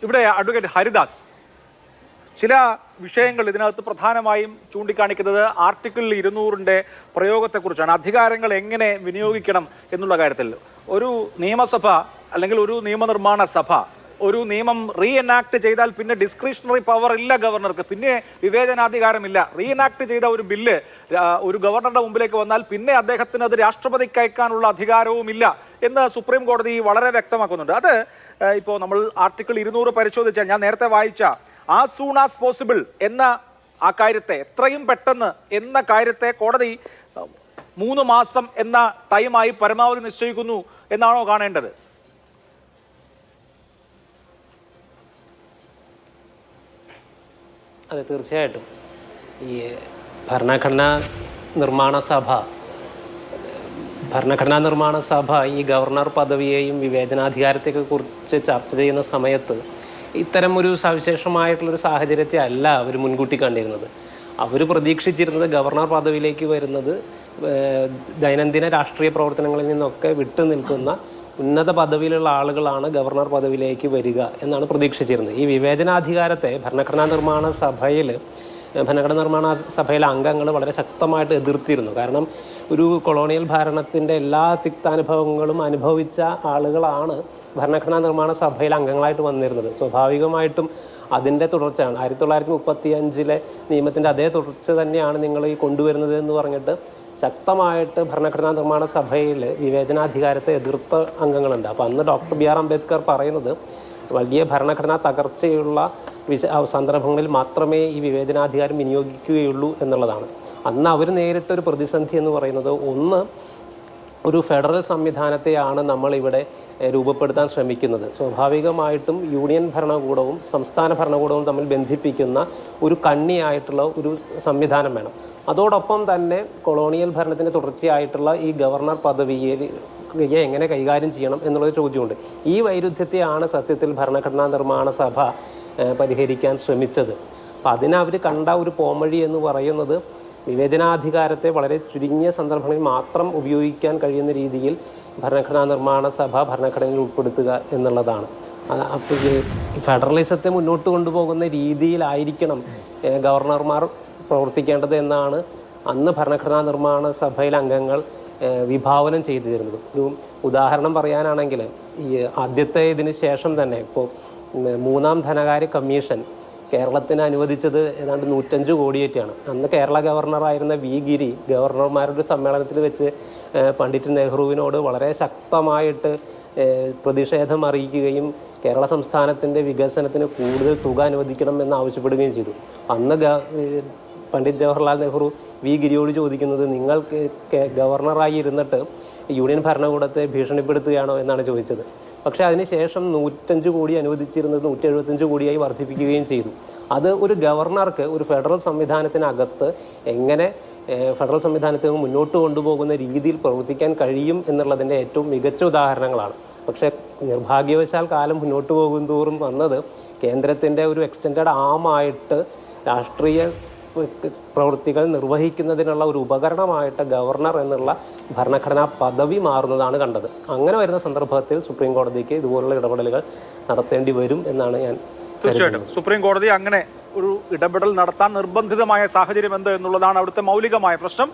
ഇവിടെ അഡ്വക്കേറ്റ് ഹരിദാസ് ചില വിഷയങ്ങൾ ഇതിനകത്ത് പ്രധാനമായും ചൂണ്ടിക്കാണിക്കുന്നത് ആർട്ടിക്കിൾ 200-ന്റെ പ്രയോഗത്തെക്കുറിച്ചാണ്. അധികാരങ്ങൾ എങ്ങനെ വിനിയോഗിക്കണം എന്നുള്ള കാര്യത്തിൽ ഒരു നിയമസഭ അല്ലെങ്കിൽ ഒരു നിയമനിർമ്മാണ സഭ ഒരു നിയമം റീ എനാക്ട് ചെയ്താൽ പിന്നെ ഡിസ്ക്രിഷണറി പവർ ഇല്ല ഗവർണർക്ക്, പിന്നെ വിവേചനാധികാരമില്ല. റീ എനാക്ട് ചെയ്ത ഒരു ബില്ല് ഒരു ഗവർണറുടെ മുമ്പിലേക്ക് വന്നാൽ പിന്നെ അദ്ദേഹത്തിന് അത് രാഷ്ട്രപതിക്ക് അയക്കാനുള്ള അധികാരവുമില്ല എന്ന് സുപ്രീം കോടതി വളരെ വ്യക്തമാക്കുന്നുണ്ട്. അത് ഇപ്പോൾ നമ്മൾ ആർട്ടിക്കിൾ 200 പരിശോധിച്ചാൽ ഞാൻ നേരത്തെ വായിച്ച ആസ് സൂൺ ആസ് പോസിബിൾ എന്ന ആ കാര്യത്തെ, എത്രയും പെട്ടെന്ന് എന്ന കാര്യത്തെ കോടതി 3 മാസം എന്ന ടൈമായി പരമാവധി നിശ്ചയിക്കുന്നു എന്നാണോ കാണേണ്ടത്? അതെ, തീർച്ചയായിട്ടും. ഈ ഭരണഘടനാ നിർമ്മാണ സഭ ഈ ഗവർണർ പദവിയെയും വിവേചനാധികാരത്തെയൊക്കെ കുറിച്ച് ചർച്ച ചെയ്യുന്ന സമയത്ത് ഇത്തരം ഒരു സവിശേഷമായിട്ടുള്ളൊരു സാഹചര്യത്തെ അല്ല അവർ മുൻകൂട്ടി കണ്ടിരുന്നത്. അവർ പ്രതീക്ഷിച്ചിരുന്നത് ഗവർണർ പദവിയിലേക്ക് വരുന്നത് ദൈനംദിന രാഷ്ട്രീയ പ്രവർത്തനങ്ങളിൽ നിന്നൊക്കെ വിട്ടു നിൽക്കുന്ന ഉന്നത പദവിയിലുള്ള ആളുകളാണ് ഗവർണർ പദവിയിലേക്ക് വരിക എന്നാണ് പ്രതീക്ഷിച്ചിരുന്നത്. ഈ വിവേചനാധികാരത്തെ ഭരണഘടനാ നിർമ്മാണ സഭയിലെ അംഗങ്ങൾ വളരെ ശക്തമായിട്ട് എതിർത്തിരുന്നു. കാരണം ഒരു കൊളോണിയൽ ഭരണത്തിൻ്റെ എല്ലാ തിക്താനുഭവങ്ങളും അനുഭവിച്ച ആളുകളാണ് ഭരണഘടനാ നിർമ്മാണ സഭയിലെ അംഗങ്ങളായിട്ട് വന്നിരുന്നത്. സ്വാഭാവികമായിട്ടും അതിൻ്റെ തുടർച്ചയാണ് 1935 നിയമത്തിൻ്റെ അതേ തുടർച്ച തന്നെയാണ് നിങ്ങൾ ഈ കൊണ്ടുവരുന്നത് എന്ന് പറഞ്ഞിട്ട് ശക്തമായിട്ട് ഭരണഘടനാ നിർമ്മാണ സഭയിൽ വിവേചനാധികാരത്തെ എതിർത്ത അംഗങ്ങളുണ്ട്. അപ്പോൾ അന്ന് ഡോക്ടർ ബി ആർ അംബേദ്കർ പറയുന്നത് വലിയ ഭരണഘടനാ തകർച്ചയുള്ള സന്ദർഭങ്ങളിൽ മാത്രമേ ഈ വിവേചനാധികാരം വിനിയോഗിക്കുകയുള്ളൂ എന്നുള്ളതാണ്. അന്ന് അവർ നേരിട്ടൊരു പ്രതിസന്ധി എന്ന് പറയുന്നത്, ഒന്ന്, ഒരു ഫെഡറൽ സംവിധാനത്തെയാണ് നമ്മളിവിടെ രൂപപ്പെടുത്താൻ ശ്രമിക്കുന്നത്. സ്വാഭാവികമായിട്ടും യൂണിയൻ ഭരണകൂടവും സംസ്ഥാന ഭരണകൂടവും തമ്മിൽ ബന്ധിപ്പിക്കുന്ന ഒരു കണ്ണിയായിട്ടുള്ള ഒരു സംവിധാനം വേണം. അതോടൊപ്പം തന്നെ കൊളോണിയൽ ഭരണത്തിൻ്റെ തുടർച്ചയായിട്ടുള്ള ഈ ഗവർണർ പദവിയെ എങ്ങനെ കൈകാര്യം ചെയ്യണം എന്നുള്ളൊരു ചോദ്യമുണ്ട്. ഈ വൈരുദ്ധ്യത്തെയാണ് സത്യത്തിൽ ഭരണഘടനാ നിർമ്മാണ സഭ പരിഹരിക്കാൻ ശ്രമിച്ചത്. അപ്പം അതിനവർ കണ്ട ഒരു പോംവഴി എന്ന് പറയുന്നത് വിവേചനാധികാരത്തെ വളരെ ചുരുങ്ങിയ സന്ദർഭങ്ങളിൽ മാത്രം ഉപയോഗിക്കാൻ കഴിയുന്ന രീതിയിൽ ഭരണഘടനാ നിർമ്മാണ സഭ ഭരണഘടനയിൽ ഉൾപ്പെടുത്തുക എന്നുള്ളതാണ്. അപ്പോൾ ഫെഡറലിസത്തെ മുന്നോട്ട് കൊണ്ടുപോകുന്ന രീതിയിലായിരിക്കണം ഗവർണർമാർ പ്രവർത്തിക്കേണ്ടത് എന്നാണ് അന്ന് ഭരണഘടനാ നിർമ്മാണ സഭയിലെ അംഗങ്ങൾ വിഭാവനം ചെയ്തിരുന്നത്. ഒരു ഉദാഹരണം പറയാനാണെങ്കിൽ, ഈ ആദ്യത്തെ ഇതിന് ശേഷം തന്നെ ഇപ്പോൾ 3ാം ധനകാര്യ കമ്മീഷൻ കേരളത്തിന് അനുവദിച്ചത് ഏതാണ്ട് 105 കോടിയേറ്റാണ്. അന്ന് കേരള ഗവർണറായിരുന്ന വി ഗിരി ഗവർണർമാരുടെ സമ്മേളനത്തിൽ വെച്ച് പണ്ഡിറ്റ് നെഹ്റുവിനോട് വളരെ ശക്തമായിട്ട് പ്രതിഷേധം അറിയിക്കുകയും കേരള സംസ്ഥാനത്തിൻ്റെ വികസനത്തിന് കൂടുതൽ തുക അനുവദിക്കണം എന്ന് ആവശ്യപ്പെടുകയും ചെയ്തു. അന്ന് പണ്ഡിറ്റ് ജവഹർലാൽ നെഹ്റു വി ഗിരിയോട് ചോദിക്കുന്നത്, നിങ്ങൾ ഗവർണറായി ഇരുന്നിട്ട് യൂണിയൻ ഭരണകൂടത്തെ ഭീഷണിപ്പെടുത്തുകയാണോ എന്നാണ് ചോദിച്ചത്. പക്ഷേ അതിനുശേഷം 105 കോടി അനുവദിച്ചിരുന്നത് 175 കോടിയായി വർദ്ധിപ്പിക്കുകയും ചെയ്തു. അത് ഒരു ഗവർണർക്ക് ഒരു ഫെഡറൽ സംവിധാനത്തിനകത്ത് എങ്ങനെ ഫെഡറൽ സംവിധാനത്തെ മുന്നോട്ട് കൊണ്ടുപോകുന്ന രീതിയിൽ പ്രവർത്തിക്കാൻ കഴിയും എന്നുള്ളതിൻ്റെ ഏറ്റവും മികച്ച ഉദാഹരണങ്ങളാണ്. പക്ഷേ നിർഭാഗ്യവശാൽ കാലം മുന്നോട്ട് പോകും തോറും വന്നത് കേന്ദ്രത്തിൻ്റെ ഒരു എക്സ്റ്റൻഡഡ് ആമായിട്ട് രാഷ്ട്രീയ പ്രവൃത്തികൾ നിർവഹിക്കുന്നതിനുള്ള ഒരു ഉപകരണമായിട്ട് ഗവർണർ എന്നുള്ള ഭരണഘടനാ പദവി മാറുന്നതാണ് കണ്ടത്. അങ്ങനെ വരുന്ന സന്ദർഭത്തിൽ സുപ്രീം കോടതിക്ക് ഇതുപോലുള്ള ഇടപെടലുകൾ നടത്തേണ്ടി വരും എന്നാണ് ഞാൻ. തീർച്ചയായിട്ടും സുപ്രീം കോടതി അങ്ങനെ ഒരു ഇടപെടൽ നടത്താൻ നിർബന്ധിതമായ സാഹചര്യം എന്ത് എന്നുള്ളതാണ് അവിടുത്തെ മൗലികമായ പ്രശ്നം.